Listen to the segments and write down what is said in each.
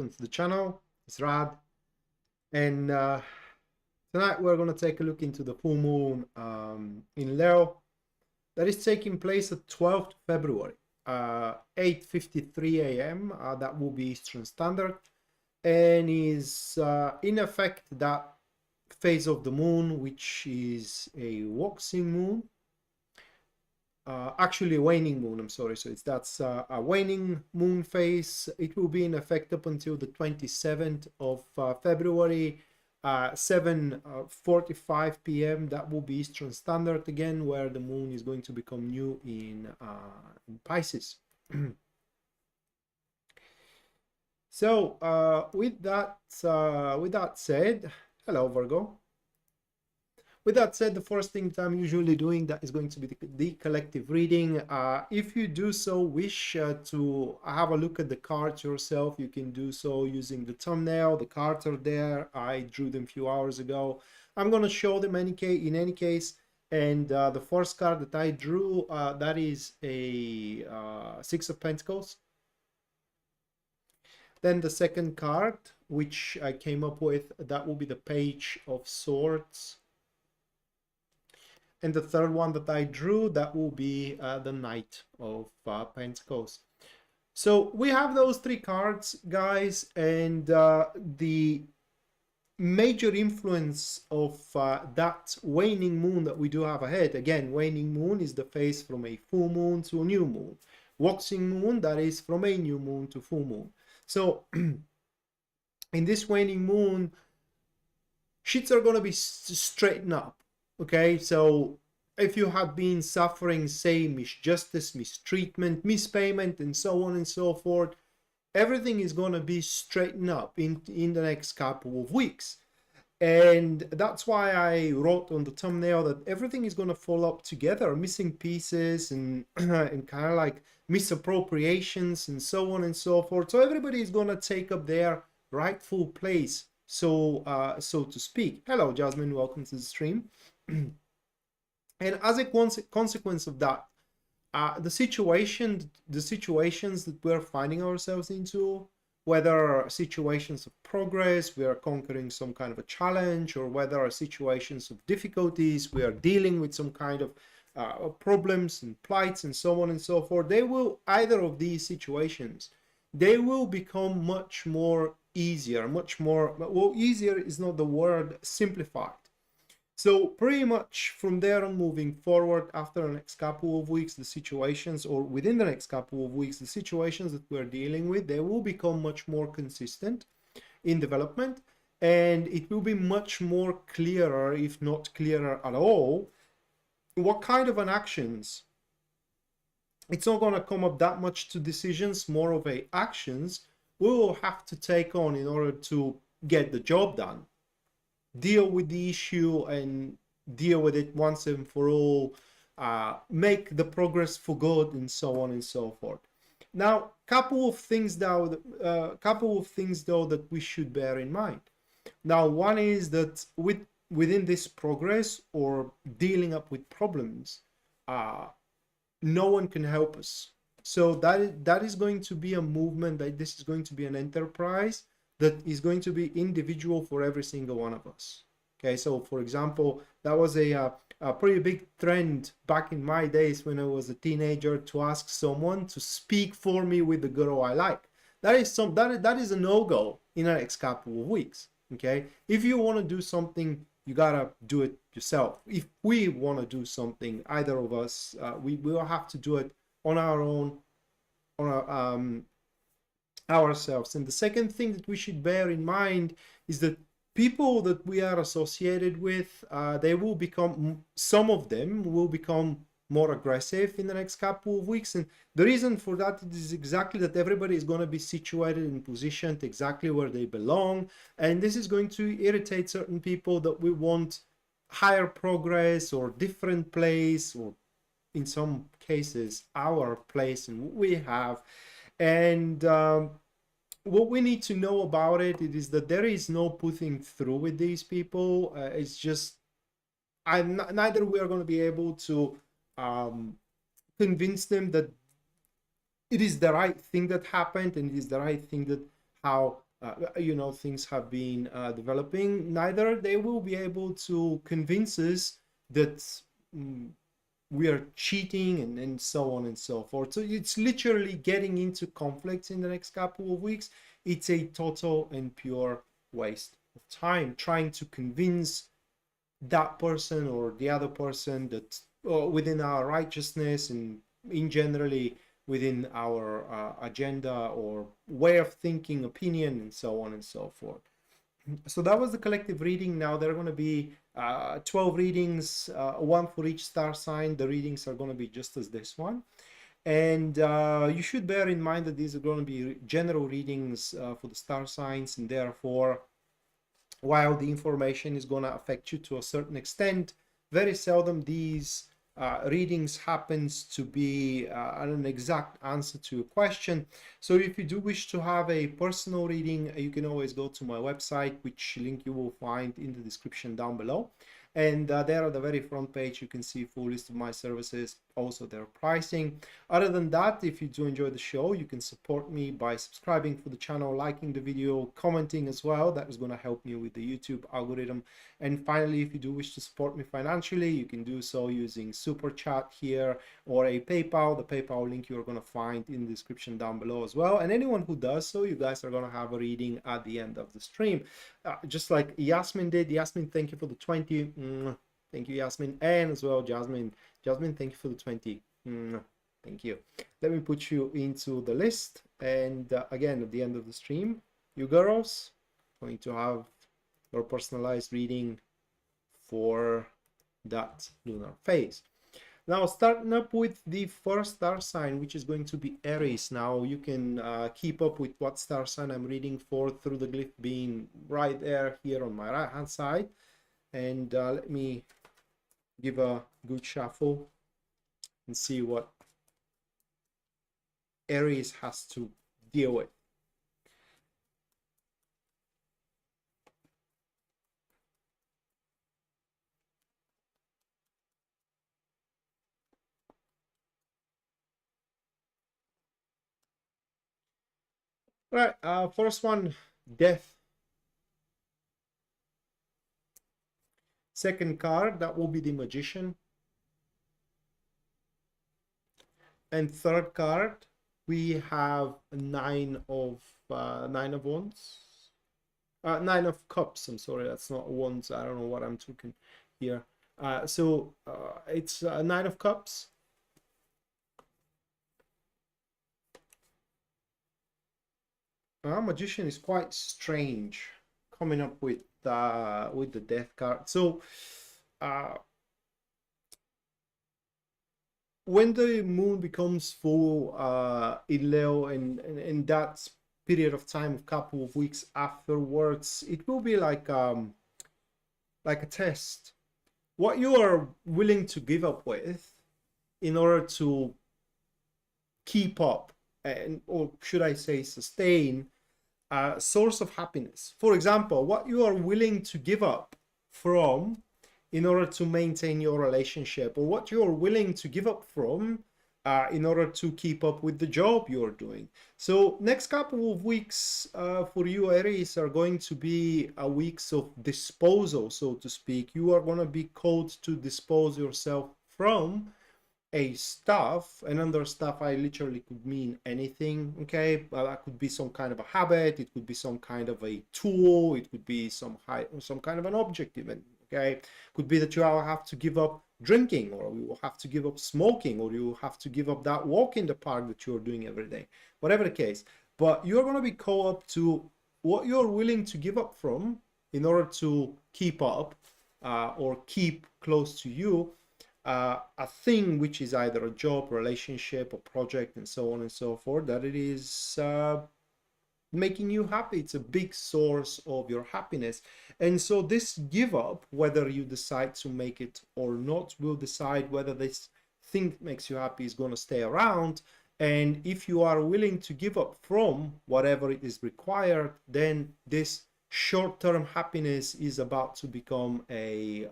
welcome to the channel. It's Rad, and tonight we're going to take a look into the full moon in Leo that is taking place at 12th February, 8:53 a.m. That will be Eastern Standard, and is in effect that phase of the moon, which is a waxing moon. Actually a waning moon, I'm sorry, so that's a waning moon phase. It will be in effect up until the 27th of February, 7:45 p.m. That will be Eastern Standard again, where the moon is going to become new in Pisces. So with that said, hello Virgo. With that said, the first thing that I'm usually doing, that is going to be the collective reading. If you do so wish to have a look at the cards yourself, you can do so using the thumbnail. The cards are there. I drew them a few hours ago. I'm going to show them in any case. And the first card that I drew, that is a Six of Pentacles. Then the second card, which I came up with, that will be the Page of Swords. And the third one that I drew, that will be the Knight of Pentacles. So we have those three cards, guys, and the major influence of that waning moon that we do have ahead. Again, waning moon is the phase from a full moon to a new moon. Waxing moon, that is from a new moon to full moon. So in this waning moon, shits are going to be straightened up. Okay, so if you have been suffering, say, misjustice, mistreatment, mispayment, and so on and so forth, everything is going to be straightened up in the next couple of weeks. And that's why I wrote on the thumbnail that everything is going to fall up together, missing pieces and, and kind of like misappropriations and so on and so forth. So everybody is going to take up their rightful place, so to speak. Hello, Jasmine, welcome to the stream. And as a consequence of that, the situations that we're finding ourselves into, whether situations of progress, we are conquering some kind of a challenge, or whether situations of difficulties, we are dealing with some kind of problems and plights and so on and so forth, they will, either of these situations, they will become much more easier, much more, well, easier is not the word, simplified. So pretty much from there on moving forward, after the next couple of weeks, the situations, or within the next couple of weeks, the situations that we're dealing with, they will become much more consistent in development, and it will be much more clearer, if not clearer at all, what kind of an actions. It's not going to come up that much to decisions, more of a actions we will have to take on in order to get the job done. Deal with the issue and deal with it once and for all, make the progress for good, and so on and so forth. Now, couple of things though that we should bear in mind. Now, one is that within this progress or dealing up with problems, no one can help us. So that is going to be a movement, that this is going to be an enterprise that is going to be individual for every single one of us. Okay, so for example, that was a pretty big trend back in my days when I was a teenager, to ask someone to speak for me with the girl I like. That is a no-go in the next couple of weeks. Okay, if you want to do something, you gotta do it yourself. If we want to do something, either of us, we will have to do it on our own, on our ourselves. And the second thing that we should bear in mind is that people that we are associated with, they will become, some of them will become more aggressive in the next couple of weeks. And the reason for that is exactly that everybody is going to be situated and positioned exactly where they belong, and this is going to irritate certain people that we want higher progress or different place, or in some cases our place and what we have. And what we need to know about it is that there is no putting through with these people. It's just, neither we are going to be able to convince them that it is the right thing that happened, and it is the right thing that how you know, things have been developing, neither they will be able to convince us that we are cheating and so on and so forth. So it's literally getting into conflicts in the next couple of weeks. It's a total and pure waste of time trying to convince that person or the other person that within our righteousness and in generally within our agenda or way of thinking, opinion, and so on and so forth. So that was the collective reading. Now there are going to be 12 readings, one for each star sign. The readings are going to be just as this one. And you should bear in mind that these are going to be general readings for the star signs, and therefore, while the information is going to affect you to a certain extent, very seldom these readings happens to be an exact answer to a question. So if you do wish to have a personal reading, you can always go to my website, which link you will find in the description down below. And there at the very front page, you can see full list of my services, also their pricing. Other than that, if you do enjoy the show, you can support me by subscribing for the channel, liking the video, commenting as well. That is going to help me with the YouTube algorithm. And finally, if you do wish to support me financially, you can do so using Super Chat here or a PayPal. The PayPal link you're going to find in the description down below as well. And anyone who does so, you guys are going to have a reading at the end of the stream. Just like Yasmin did. Yasmin, thank you for the 20. Thank you, Yasmin. And as well, Jasmine. Jasmine, thank you for the 20. Thank you. Let me put you into the list. And again, at the end of the stream, you girls are going to have your personalized reading for that lunar phase. Now, starting up with the first star sign, which is going to be Aries. Now, you can keep up with what star sign I'm reading for through the glyph being right there here on my right-hand side. And let me give a good shuffle and see what Aries has to deal with. Right, first one, death. Second card, that will be the Magician. And third card, we have Nine of Wands. Nine of Cups. I'm sorry, that's not Wands. I don't know what I'm talking here. So it's Nine of Cups. Magician is quite strange, coming up with the Death card. So when the moon becomes full in Leo, and that period of time, a couple of weeks afterwards, it will be like a test. What you are willing to give up with in order to keep up, and or should I say sustain a source of happiness. For example, what you are willing to give up from in order to maintain your relationship, or what you're willing to give up from in order to keep up with the job you're doing. So next couple of weeks for you, Aries, are going to be a weeks of disposal, so to speak. You are going to be called to dispose yourself from a stuff, and under stuff I literally could mean anything. Okay, well, that could be some kind of a habit, it could be some kind of a tool, it could be some kind of an object even. Okay, could be that you have to give up drinking, or you will have to give up smoking, or you have to give up that walk in the park that you're doing every day, whatever the case. But you're going to be called up to what you're willing to give up from in order to keep up or keep close to you a thing, which is either a job, relationship, or project, and so on and so forth, that it is making you happy. It's a big source of your happiness. And so this give up, whether you decide to make it or not, will decide whether this thing that makes you happy is going to stay around. And if you are willing to give up from whatever it is required, then this short-term happiness is about to become a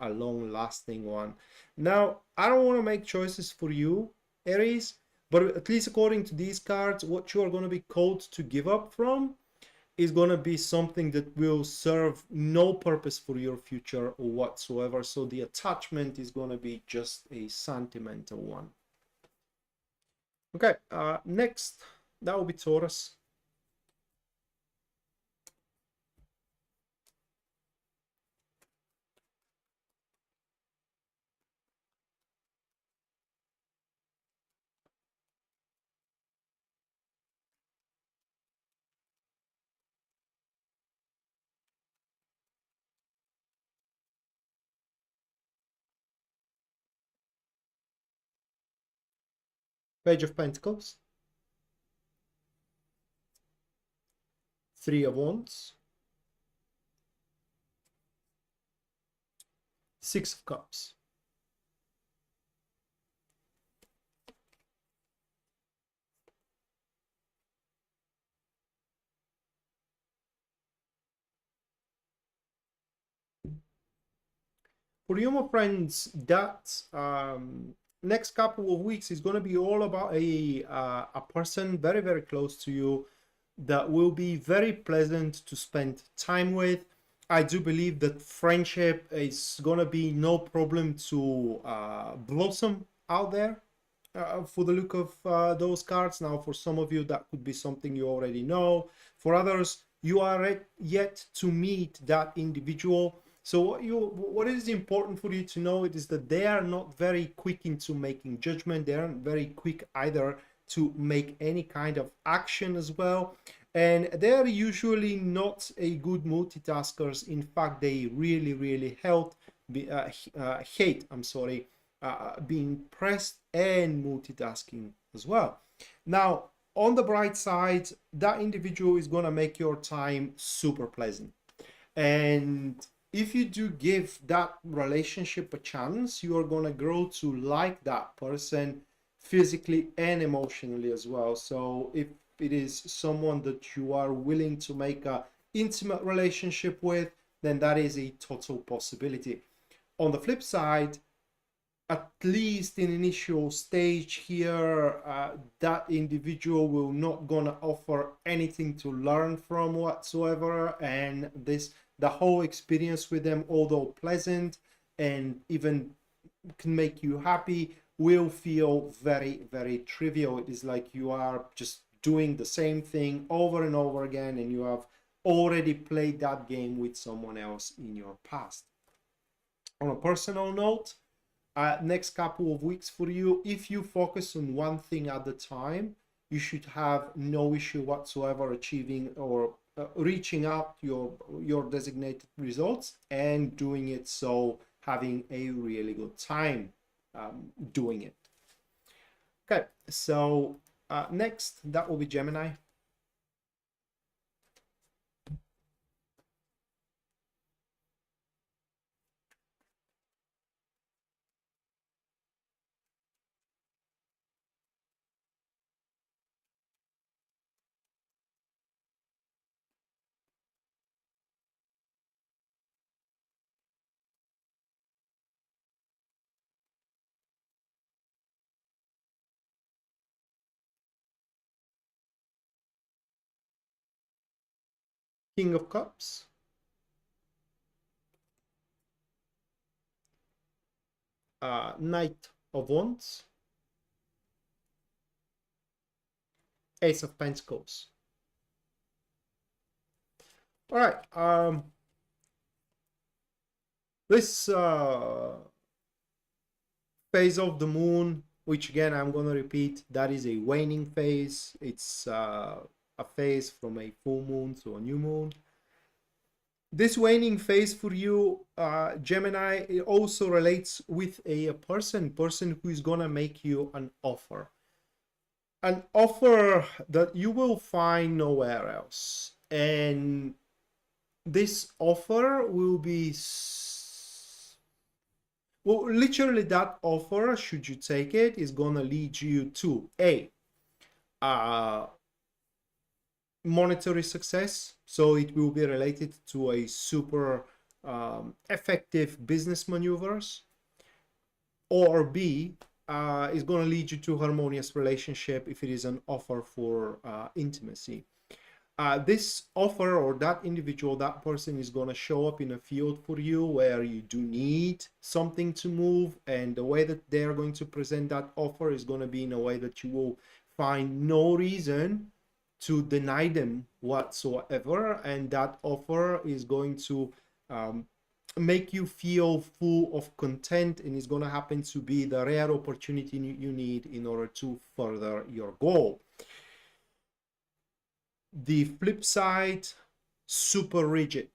long-lasting one. Now, I don't want to make choices for you, Aries, but at least according to these cards, what you are going to be called to give up from is going to be something that will serve no purpose for your future whatsoever. So the attachment is going to be just a sentimental one. Okay, next, that will be Taurus. Page of Pentacles, Three of Wands, Six of Cups. For you, my friends, that next couple of weeks is going to be all about a person very, very close to you that will be very pleasant to spend time with. I do believe that friendship is going to be no problem to blossom out there for the look of those cards. Now, for some of you, that could be something you already know. For others, you are yet to meet that individual. So what is important for you to know is that they are not very quick into making judgment. They aren't very quick either to make any kind of action as well. And they are usually not a good multitaskers. In fact, they really, really hate, being pressed and multitasking as well. Now, on the bright side, that individual is going to make your time super pleasant. And if you do give that relationship a chance, you are going to grow to like that person physically and emotionally as well. So if it is someone that you are willing to make an intimate relationship with, then that is a total possibility. On the flip side, at least in initial stage here, that individual will not gonna offer anything to learn from whatsoever, and the whole experience with them, although pleasant and even can make you happy, will feel very, very trivial. It is like you are just doing the same thing over and over again, and you have already played that game with someone else in your past. On a personal note, next couple of weeks for you, if you focus on one thing at a time, you should have no issue whatsoever achieving or reaching out your designated results and doing it, so having a really good time doing it. Okay, so next, that will be Gemini. King of Cups, Knight of Wands, Ace of Pentacles. All right, this phase of the moon, which again I'm gonna repeat, that is a waning phase. It's a phase from a full moon to a new moon. This waning phase for you, Gemini, it also relates with a person who is gonna make you an offer that you will find nowhere else. And this offer will be, well, literally that offer, should you take it, is gonna lead you to a monetary success. So it will be related to a super effective business maneuvers, or B, is going to lead you to harmonious relationship if it is an offer for intimacy. this offer or that individual, that person is going to show up in a field for you where you do need something to move, and the way that they're going to present that offer is going to be in a way that you will find no reason to deny them whatsoever, and that offer is going to make you feel full of content, and is going to happen to be the rare opportunity you need in order to further your goal. The flip side, super rigid.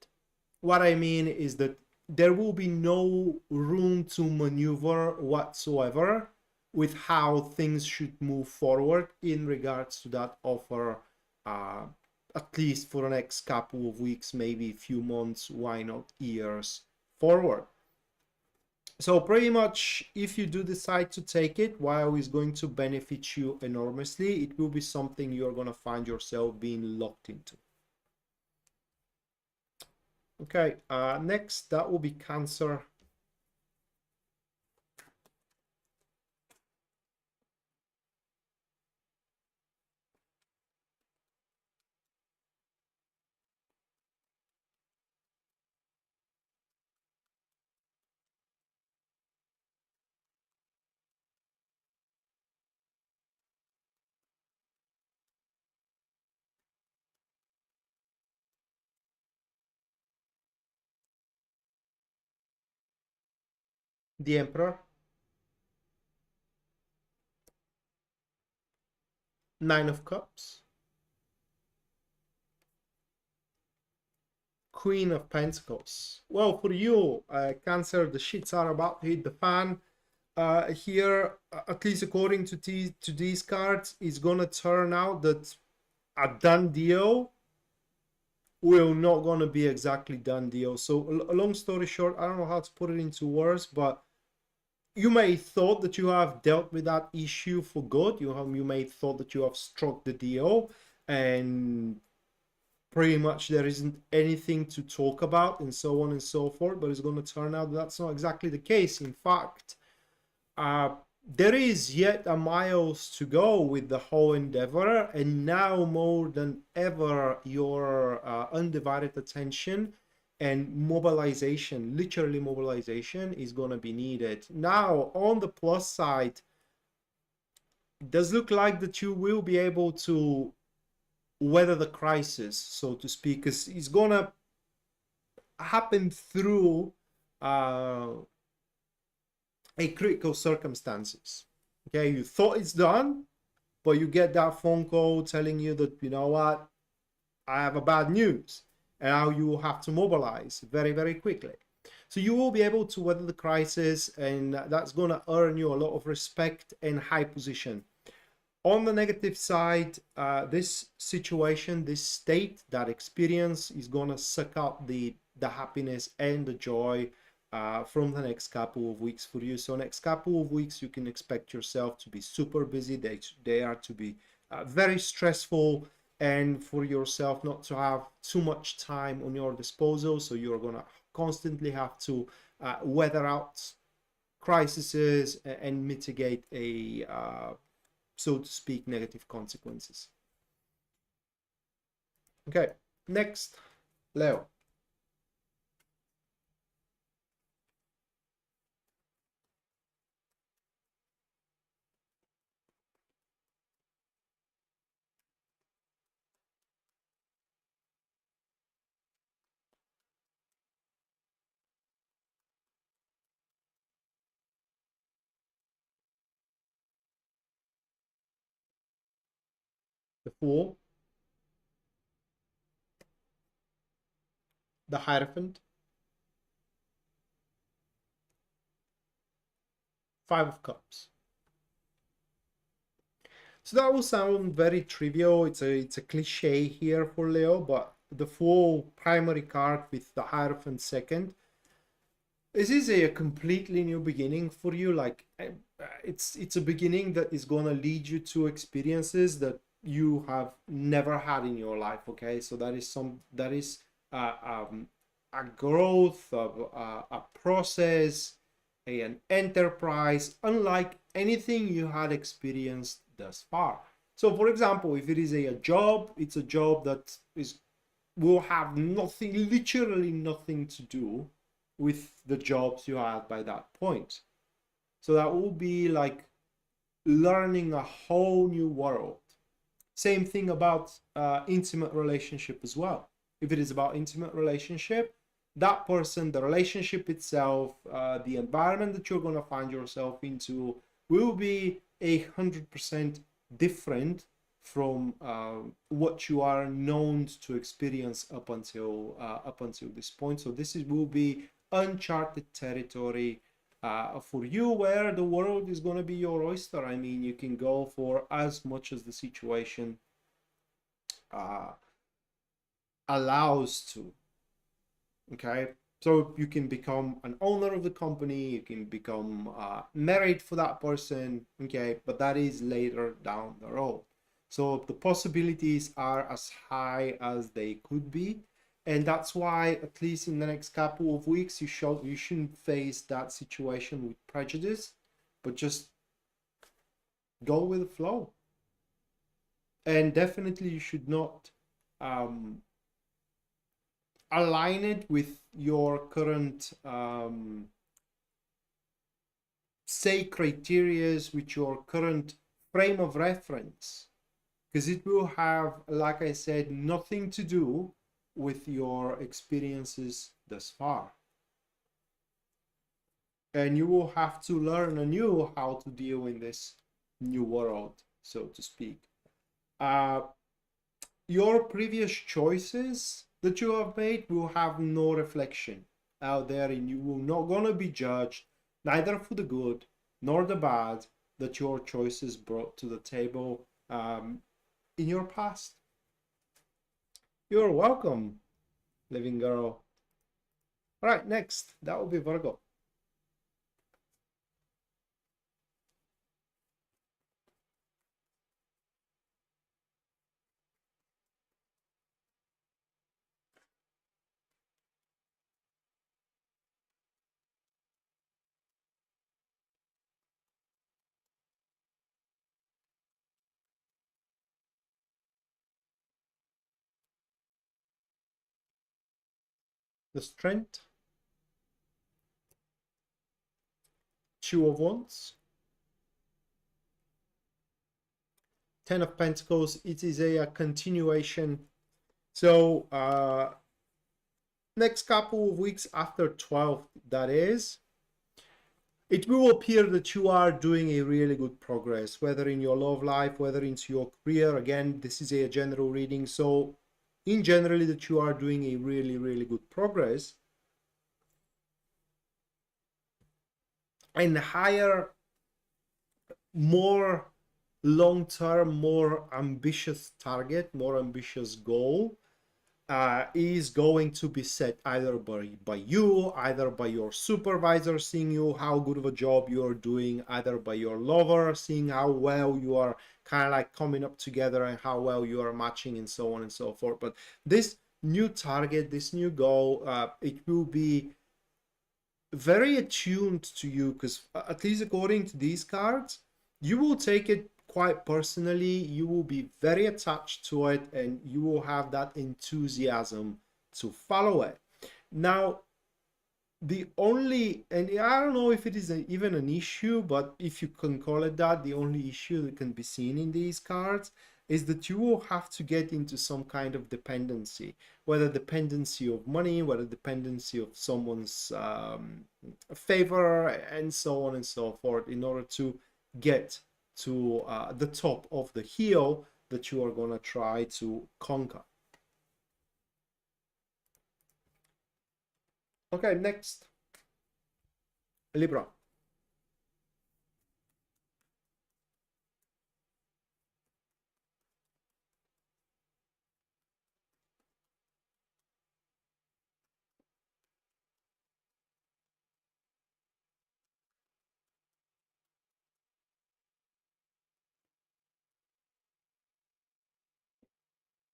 What I mean is that there will be no room to maneuver whatsoever with how things should move forward in regards to that offer, at least for the next couple of weeks, maybe a few months, why not years forward. So pretty much, if you do decide to take it, while it's going to benefit you enormously, it will be something you're going to find yourself being locked into. Okay, next, that will be Cancer. The Emperor. Nine of Cups. Queen of Pentacles. Well, for you, Cancer, the shits are about to hit the fan. Here, at least according to these cards, it's gonna turn out that a done deal will not gonna be exactly done deal. So a long story short, I don't know how to put it into words, but you may thought that you have dealt with that issue for good. You may thought that you have struck the deal, and pretty much there isn't anything to talk about, and so on and so forth. But it's going to turn out that's not exactly the case. In fact, there is yet a miles to go with the whole endeavor, and now more than ever, your undivided attention and mobilization, literally mobilization, is going to be needed. Now, on the plus side, it does look like that you will be able to weather the crisis, so to speak, because it's going to happen through a critical circumstances. Okay, you thought it's done, but you get that phone call telling you that, you know what, I have a bad news, and now you will have to mobilize very, very quickly. So you will be able to weather the crisis, and that's going to earn you a lot of respect and high position. On the negative side, this situation, this state, that experience is going to suck out the happiness and the joy from the next couple of weeks for you. So next couple of weeks, you can expect yourself to be super busy. They are to be very stressful, and for yourself not to have too much time on your disposal. So you're going to constantly have to weather out crises and mitigate a so to speak, negative consequences. Okay, next, Leo. The Fool, the Hierophant, Five of Cups. So that will sound very trivial. It's a cliche here for Leo, but the Fool, primary card with the Hierophant second. This is a completely new beginning for you. Like it's a beginning that is gonna lead you to experiences that you have never had in your life. Okay, so that is a growth of a process, an enterprise unlike anything you had experienced thus far. So for example, if it is a job, it's a job that will have nothing, literally nothing to do with the jobs you had by that point. So that will be like learning a whole new world. Same thing about intimate relationship as well. If it is about intimate relationship, that person, the relationship itself, the environment that you're going to find yourself into will be 100% different from what you are known to experience up until this point. So this will be uncharted territory for you, where the world is going to be your oyster. I mean, you can go for as much as the situation uh, allows to. Okay, so you can become an owner of the company, you can become married for that person. Okay, but that is later down the road. So the possibilities are as high as they could be, and that's why at least in the next couple of weeks you shouldn't face that situation with prejudice, but just go with the flow. And definitely you should not align it with your current say criterias, with your current frame of reference, because it will have, like I said, nothing to do with your experiences thus far. And you will have to learn anew how to deal in this new world, so to speak. Your previous choices that you have made will have no reflection out there, and you will not gonna be judged neither for the good nor the bad that your choices brought to the table in your past. You're welcome, living girl. All right, next, that will be Virgo. The Strength, Two of Wands, Ten of Pentacles. It is a continuation. So next couple of weeks after 12th, that is, it will appear that you are doing a really good progress, whether in your love life, whether into your career. Again, this is a general reading, so in generally that you are doing a really, really good progress. And higher, more long-term, more ambitious target, more ambitious goal is going to be set either by you, either by your supervisor seeing you how good of a job you're doing, either by your lover seeing how well you are kind of like coming up together and how well you are matching, and so on and so forth. But this new target, this new goal, it will be very attuned to you, because at least according to these cards, you will take it quite personally, you will be very attached to it, and you will have that enthusiasm to follow it. Now, the only, and I don't know if it is even an issue, but if you can call it that, the only issue that can be seen in these cards is that you will have to get into some kind of dependency, whether dependency of money, whether dependency of someone's favor, and so on and so forth, in order to get to the top of the hill that you are going to try to conquer. Okay, next, Libra.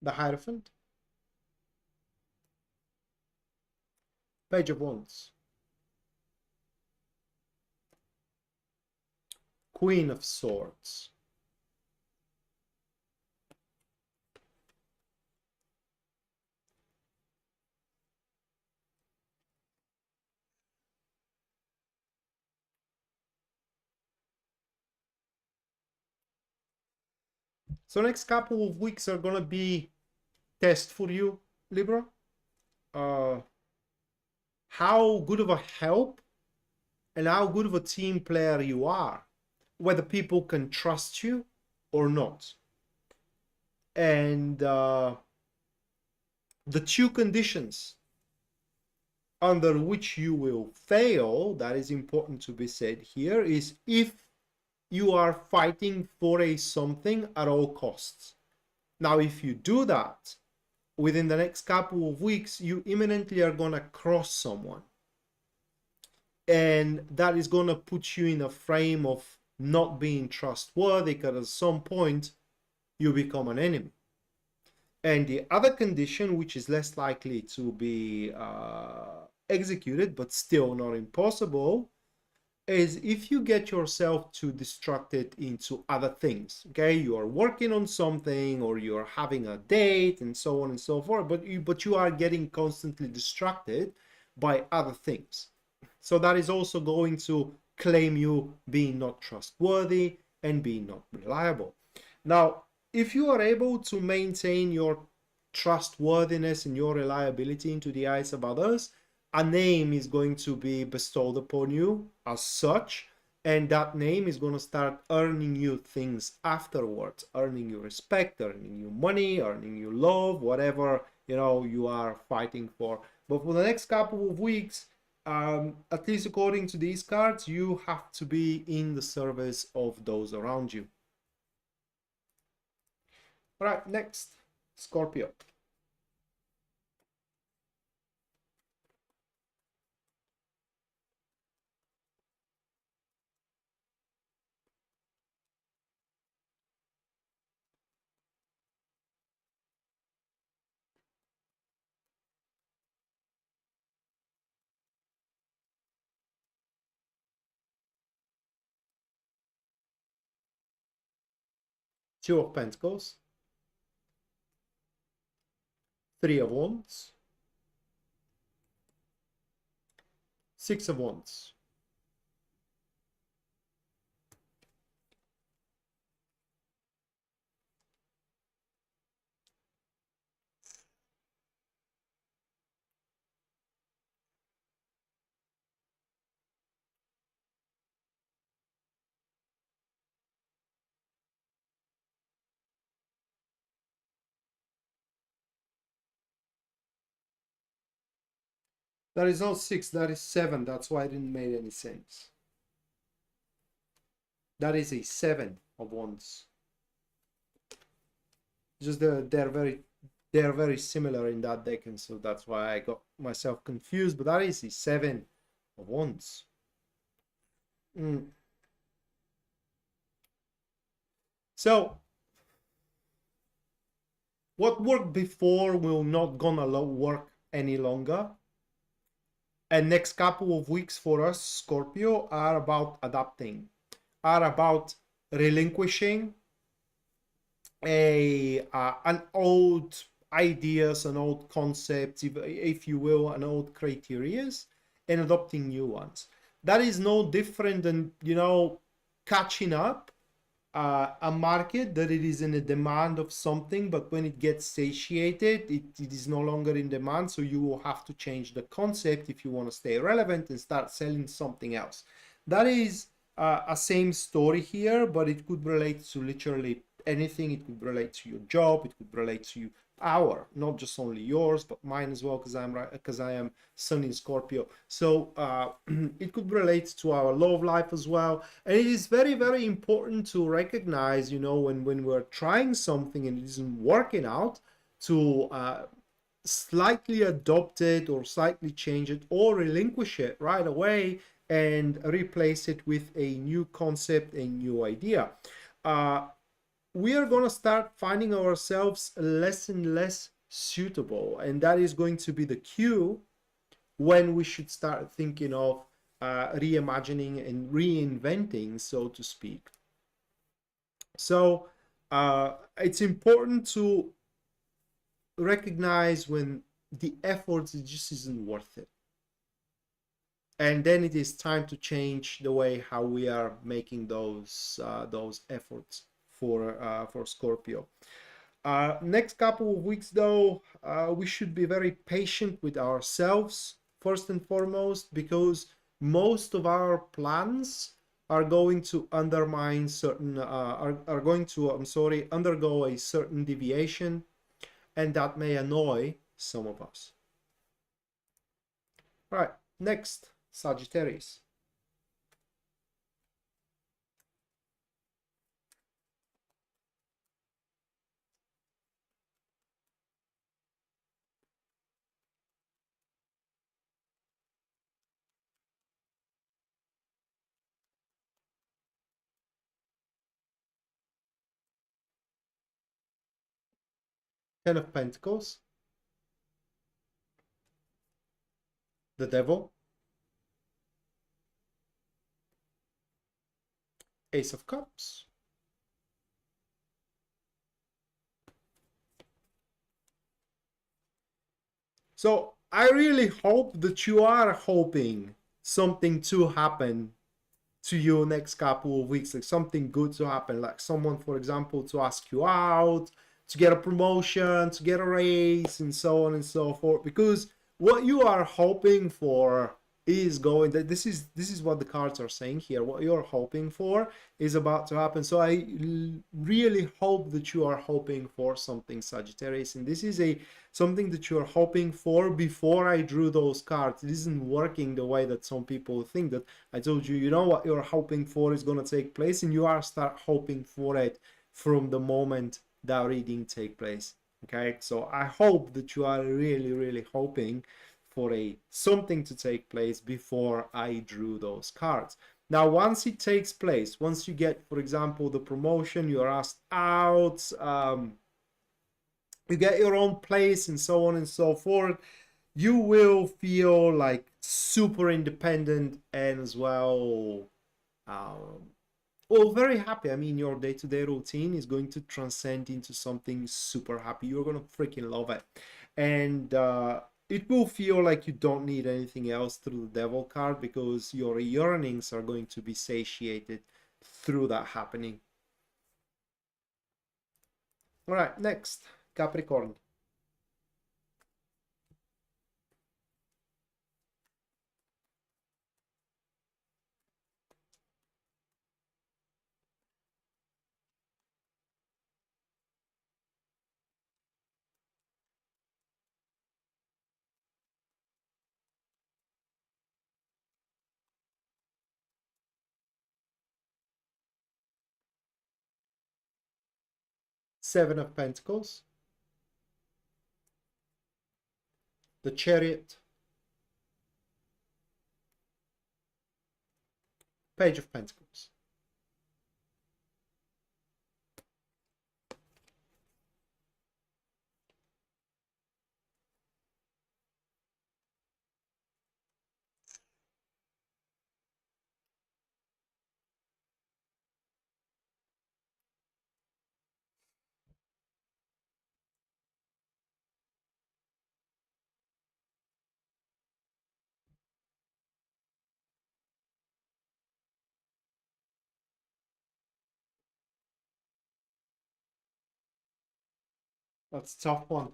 The Hierophant, Page of Wands, Queen of Swords, So next couple of weeks are gonna be test for you, Libra. How good of a help and how good of a team player you are, whether people can trust you or not. And the two conditions under which you will fail, that is important to be said here, is if you are fighting for a something at all costs. Now, if you do that, within the next couple of weeks, you imminently are going to cross someone. And that is going to put you in a frame of not being trustworthy, because at some point you become an enemy. And the other condition, which is less likely to be executed, but still not impossible, is if you get yourself too distracted into other things. Okay, you are working on something, or you're having a date, and so on and so forth, but you are getting constantly distracted by other things. So that is also going to claim you being not trustworthy and being not reliable. Now, if you are able to maintain your trustworthiness and your reliability into the eyes of others, a name is going to be bestowed upon you as such, and that name is going to start earning you things afterwards, earning you respect, earning you money, earning you love, whatever you are fighting for. But for the next couple of weeks, at least according to these cards, you have to be in the service of those around you. All right, next, Scorpio. Two of Pentacles, Three of Wands, Six of Wands. That is not six, that is seven. That's why it didn't make any sense. That is a Seven of Wands. Just they're very similar in that deck, and so that's why I got myself confused. But that is a Seven of Wands. So what worked before will not gonna work any longer. And next couple of weeks for us, Scorpio, are about adapting, are about relinquishing an old ideas, an old concepts, if you will, an old criterias, and adopting new ones. That is no different than catching up a market that it is in a demand of something, but when it gets satiated, it is no longer in demand, so you will have to change the concept if you want to stay relevant and start selling something else. That is a same story here, but it could relate to literally anything. It could relate to your job, it could relate to not just only yours but mine as well, because I am Sun in Scorpio. So it could relate to our love life as well. And it is very, very important to recognize, when we're trying something and it isn't working out, to slightly adopt it or slightly change it or relinquish it right away and replace it with a new concept, a new idea. We are going to start finding ourselves less and less suitable, and that is going to be the cue when we should start thinking of reimagining and reinventing, so to speak. So it's important to recognize when the effort just isn't worth it, and then it is time to change the way how we are making those efforts. for Scorpio. Next couple of weeks, though, we should be very patient with ourselves, first and foremost, because most of our plans are going to undermine certain, are going to, I'm sorry, undergo a certain deviation, and that may annoy some of us. All right, next, Sagittarius. Ten of Pentacles, the Devil, Ace of Cups, so I really hope that you are hoping something to happen to you next couple of weeks, like something good to happen, like someone, for example, to ask you out, to get a promotion, to get a raise, and so on and so forth. Because what you are hoping for is going, that this is what the cards are saying here. What you're hoping for is about to happen. So I really hope that you are hoping for something, Sagittarius, and this is something that you're hoping for. Before I drew those cards, it isn't working the way that some people think. That I told you, you know what you're hoping for is going to take place, and you are start hoping for it from the moment that reading take place. Okay, so I hope that you are really hoping for something to take place before I drew those cards. Now, once it takes place, once you get, for example, the promotion, you're asked out, you get your own place, and so on and so forth, you will feel like super independent, and as well, very happy. I mean, your day-to-day routine is going to transcend into something super happy. You're gonna freaking love it, and it will feel like you don't need anything else through the Devil card, because your yearnings are going to be satiated through that happening. All right, next, Capricorn. Seven of Pentacles, the Chariot, Page of Pentacles. That's a tough one.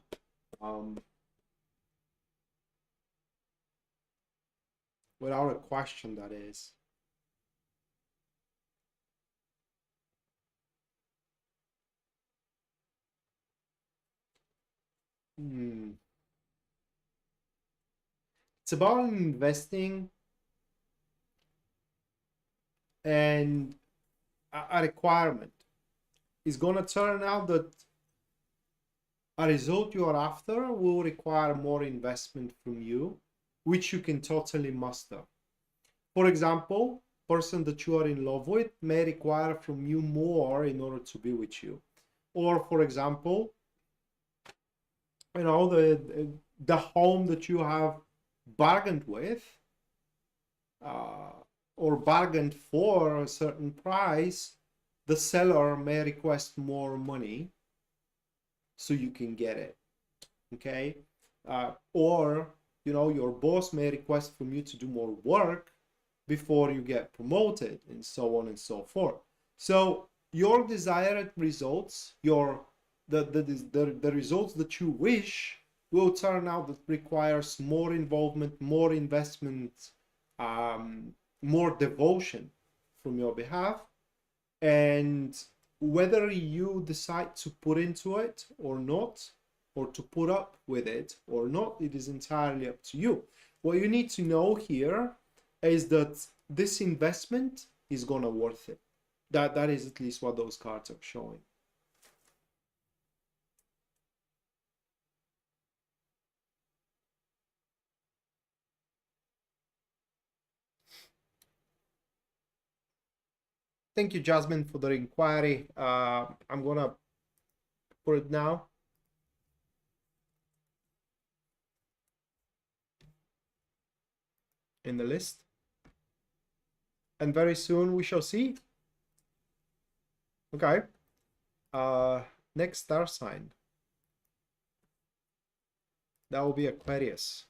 Without a question, that is. It's about investing and a requirement. It's going to turn out that a result you are after will require more investment from you, which you can totally master. For example, person that you are in love with may require from you more in order to be with you. Or, for example, you know, the home that you have bargained with, or bargained for a certain price, the seller may request more money so you can get it. Okay, or you know, your boss may request from you to do more work before you get promoted, and so on and so forth. So your desired results, the results that you wish will turn out that requires more involvement, more investment, more devotion from your behalf. And whether you decide to put into it or not, or to put up with it or not, it is entirely up to you. What you need to know here is that this investment is gonna worth it. That is at least what those cards are showing. Thank you, Jasmine, for the inquiry. I'm gonna put it now. In the list. And very soon we shall see. Okay. Next star sign. That will be Aquarius.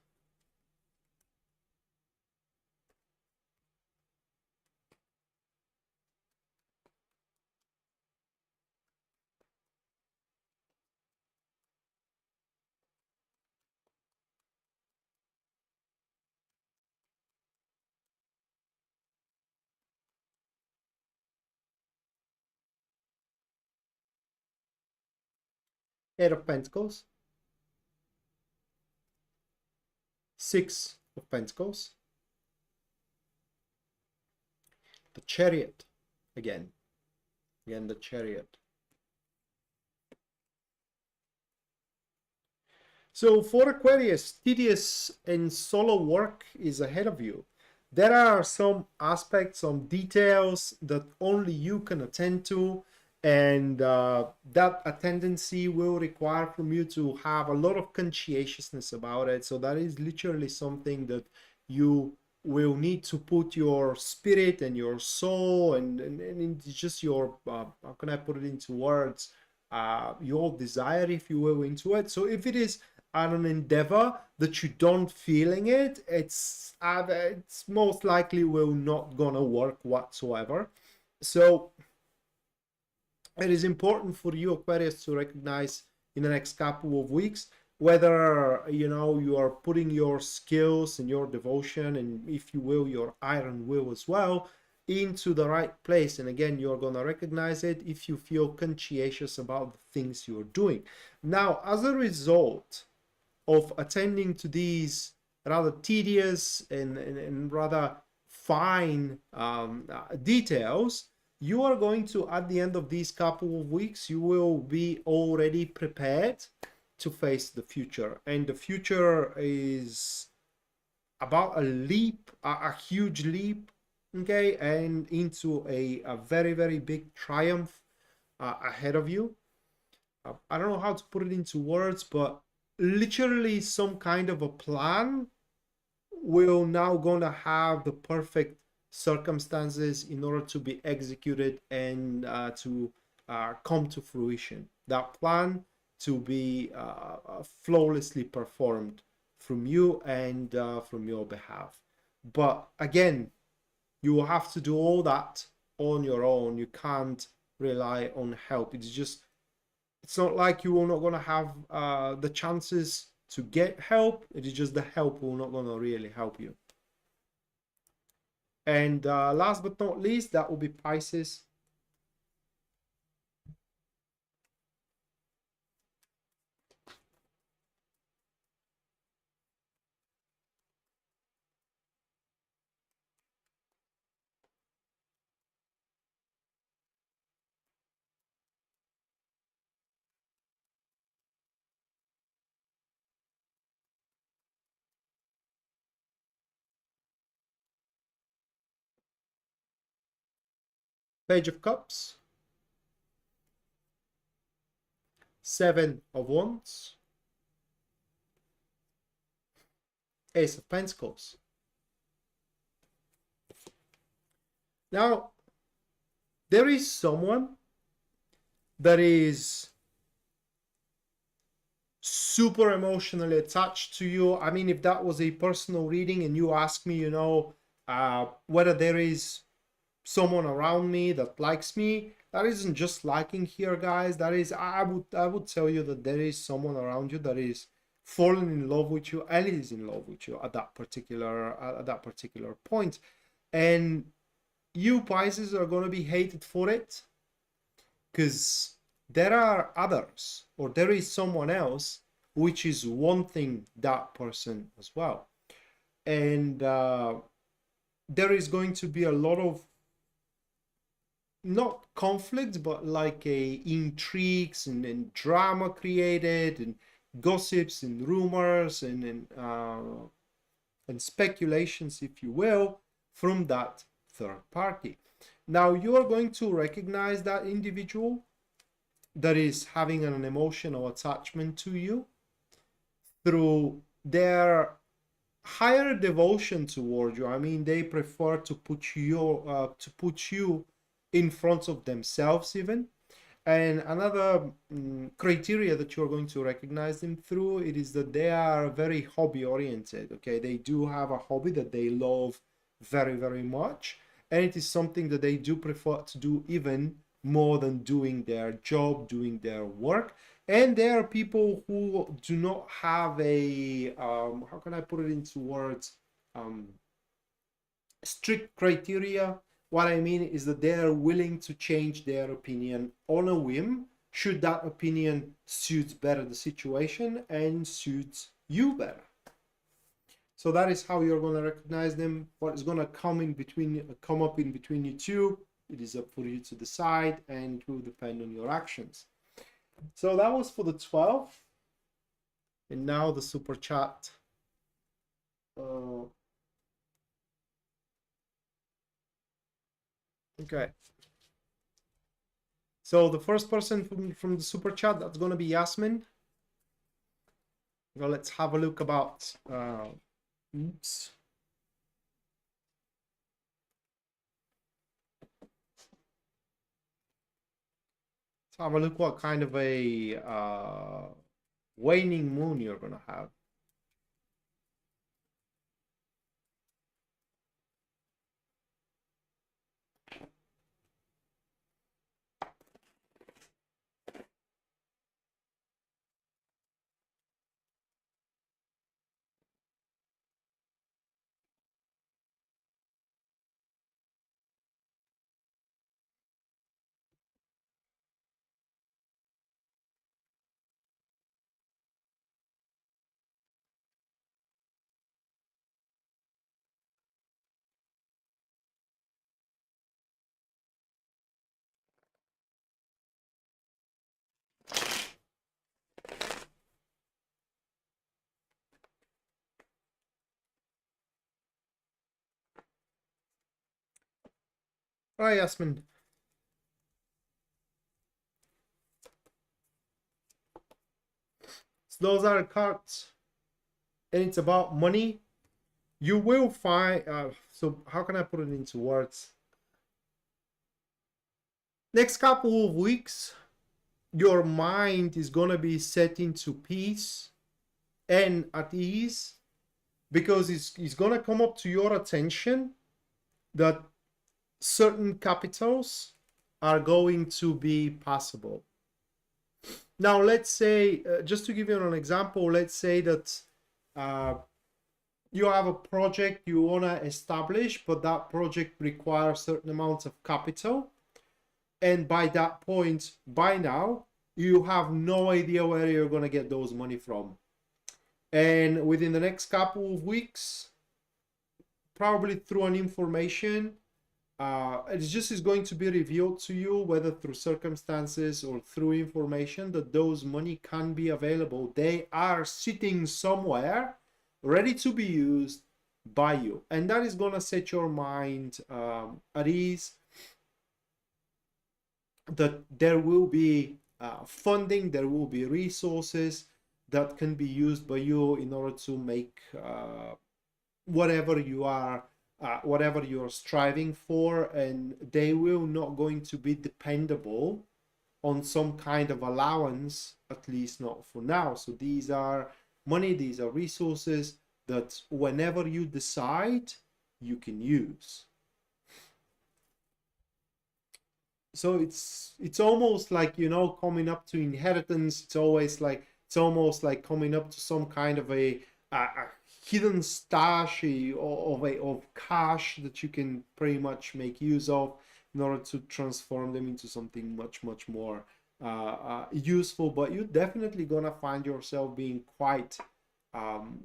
Eight of Pentacles. Six of Pentacles. The Chariot. Again the Chariot. So for Aquarius, tedious and solo work is ahead of you. There are some aspects, some details that only you can attend to, and that attendancy will require from you to have a lot of conscientiousness about it. So that is literally something that you will need to put your spirit and your soul and just your, how can I put it into words, your desire, if you will, into it. So if it is an endeavor that you don't feeling it, it's most likely will not gonna work whatsoever. So it is important for you, Aquarius, to recognize in the next couple of weeks whether you are putting your skills and your devotion and, if you will, your iron will as well into the right place. And again, you're gonna recognize it if you feel conscientious about the things you're doing. Now, as a result of attending to these rather tedious and rather fine details, you are going to, at the end of these couple of weeks, you will be already prepared to face the future. And the future is about a leap, a huge leap, okay, and into a very, very big triumph ahead of you. I don't know how to put it into words, but literally some kind of a plan will now gonna have the perfect circumstances in order to be executed and to come to fruition. That plan to be flawlessly performed from you and from your behalf. But again, you will have to do all that on your own. You can't rely on help. It's not like you are not going to have the chances to get help. It is just the help will not going to really help you. And last but not least, that will be Pisces. Page of Cups, Seven of Wands, Ace of Pentacles. Now, there is someone that is super emotionally attached to you. I mean, if that was a personal reading and you ask me, whether there is someone around me that likes me, That isn't just liking here, guys. That is, I would tell you that there is someone around you that is falling in love with you and is in love with you at that particular point. And you Pisces are going to be hated for it, because there are others, or there is someone else which is wanting that person as well. And there is going to be a lot of, not conflict, but like intrigues and drama created, and gossips and rumors and speculations, if you will, from that third party. Now you are going to recognize that individual that is having an emotional attachment to you through their higher devotion toward you. I mean, they prefer to put you in front of themselves even. And another criteria that you're going to recognize them through, it is that they are very hobby oriented. Okay, they do have a hobby that they love very, very much, and it is something that they do prefer to do even more than doing their job, doing their work. And there are people who do not have a how can I put it into words, strict criteria. What I mean is that they are willing to change their opinion on a whim, should that opinion suits better the situation and suits you better. So that is how you're going to recognize them. What is going to come up in between you two, it is up for you to decide, and it will depend on your actions. So that was for the 12. And now the super chat. Okay. So the first person from the super chat, that's going to be Yasmin. Well, let's have a look about oops. Let's have a look what kind of a waning moon you're going to have. All right, Yasmin. So those are cards, and it's about money. You will find, so how can I put it into words? Next couple of weeks, your mind is going to be set into peace and at ease, because it's going to come up to your attention that certain capitals are going to be possible. Now, let's say, just to give you an example, let's say that you have a project you want to establish, but that project requires certain amounts of capital. And by that point, by now, you have no idea where you're going to get those money from. And within the next couple of weeks, probably through an information, it just is going to be revealed to you, whether through circumstances or through information, that those money can be available. They are sitting somewhere ready to be used by you. And that is going to set your mind at ease, that there will be funding, there will be resources that can be used by you in order to make whatever you're striving for, and they will not going to be dependable on some kind of allowance, at least not for now. So these are money, these are resources that whenever you decide, you can use. So it's almost like, you know, coming up to inheritance. It's almost like coming up to some kind of a hidden stash of cash that you can pretty much make use of in order to transform them into something much more useful. But you're definitely gonna find yourself being quite um,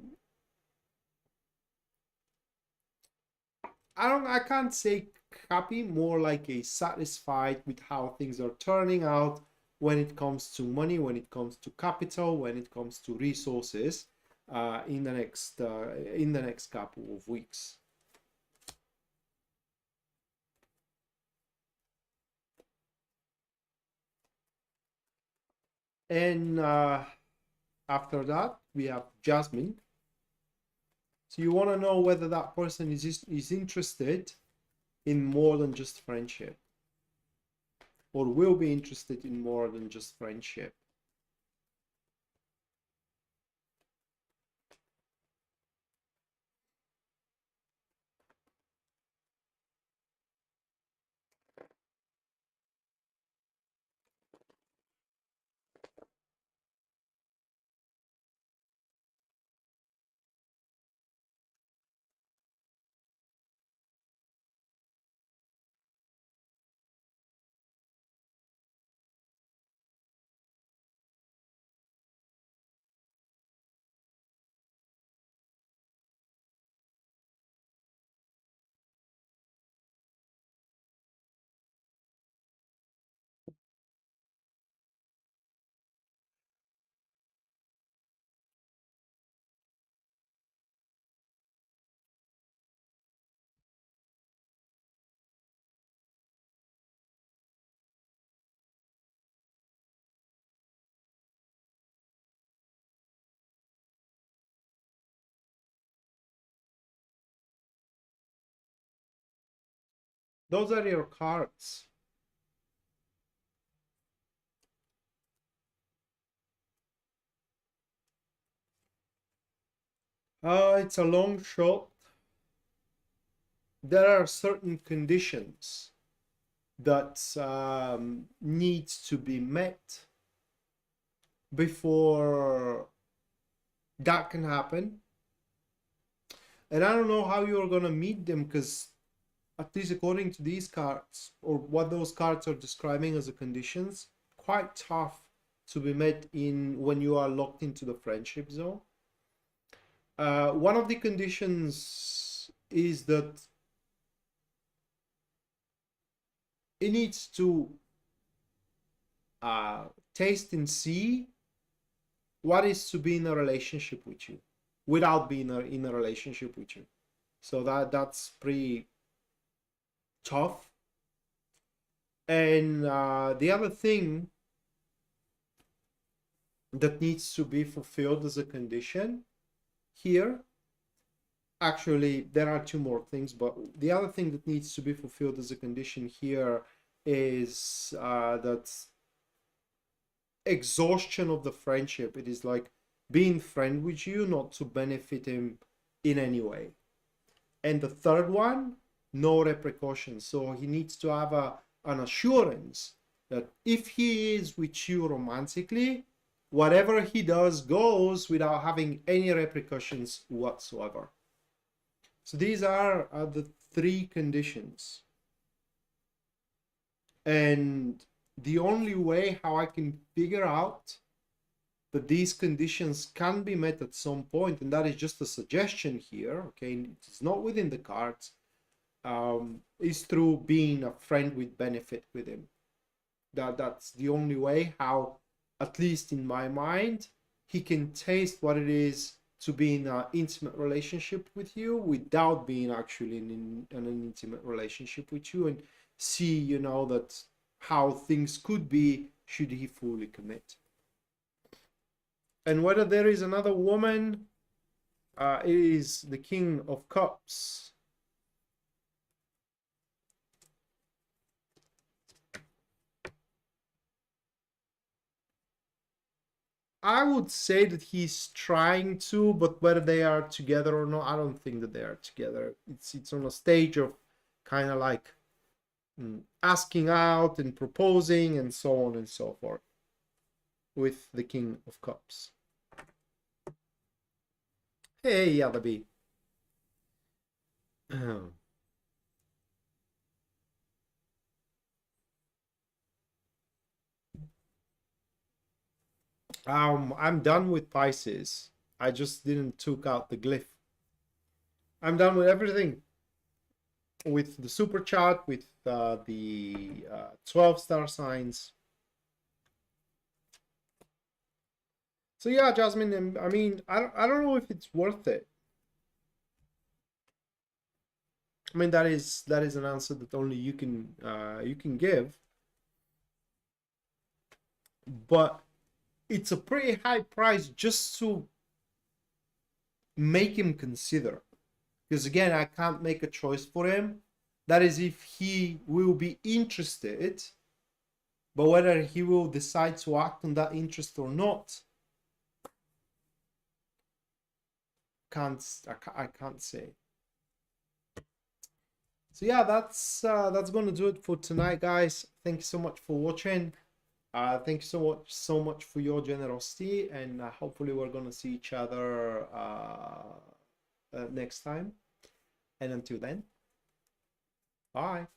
I can't say happy, more like a satisfied with how things are turning out when it comes to money, when it comes to capital, when it comes to resources in the next couple of weeks. And after that, we have Jasmine. So you want to know whether that person is interested in more than just friendship, or will be interested in more than just friendship. Those are your cards. It's a long shot. There are certain conditions that needs to be met before that can happen. And I don't know how you're gonna meet them, because at least according to these cards, or what those cards are describing as the conditions, quite tough to be met in when you are locked into the friendship zone. One of the conditions is that it needs to taste and see what is to be in a relationship with you without being in a relationship with you. So that's pretty tough. And the other thing that needs to be fulfilled as a condition here, actually there are two more things, but the other thing that needs to be fulfilled as a condition here is that exhaustion of the friendship. It is like being friend with you, not to benefit him in any way. And the third one, no repercussions. So he needs to have an assurance that if he is with you romantically, whatever he does goes without having any repercussions whatsoever. So these are the three conditions. And the only way how I can figure out that these conditions can be met at some point, and that is just a suggestion here, okay, it's not within the cards, is through being a friend with benefit with him. That's the only way how, at least in my mind, he can taste what it is to be in an intimate relationship with you without being actually in an intimate relationship with you, and see, you know, that how things could be should he fully commit. And whether there is another woman, it is the King of Cups. I would say that he's trying to, but whether they are together or not, I don't think that they are together. It's on a stage of kind of like asking out and proposing and so on and so forth with the King of Cups. Hey, Yadabi. I'm done with Pisces. I just didn't took out the glyph. I'm done with everything. With the super chart, with the 12 star signs. So yeah, Jasmine, I mean, I don't know if it's worth it. I mean, that is an answer that only you can give. But it's a pretty high price just to make him consider. Because again, I can't make a choice for him. That is if he will be interested, but whether he will decide to act on that interest or not, I can't say. So yeah, that's gonna do it for tonight, guys. Thank you so much for watching. Thank you so much for your generosity, and hopefully we're gonna see each other next time. And until then, bye.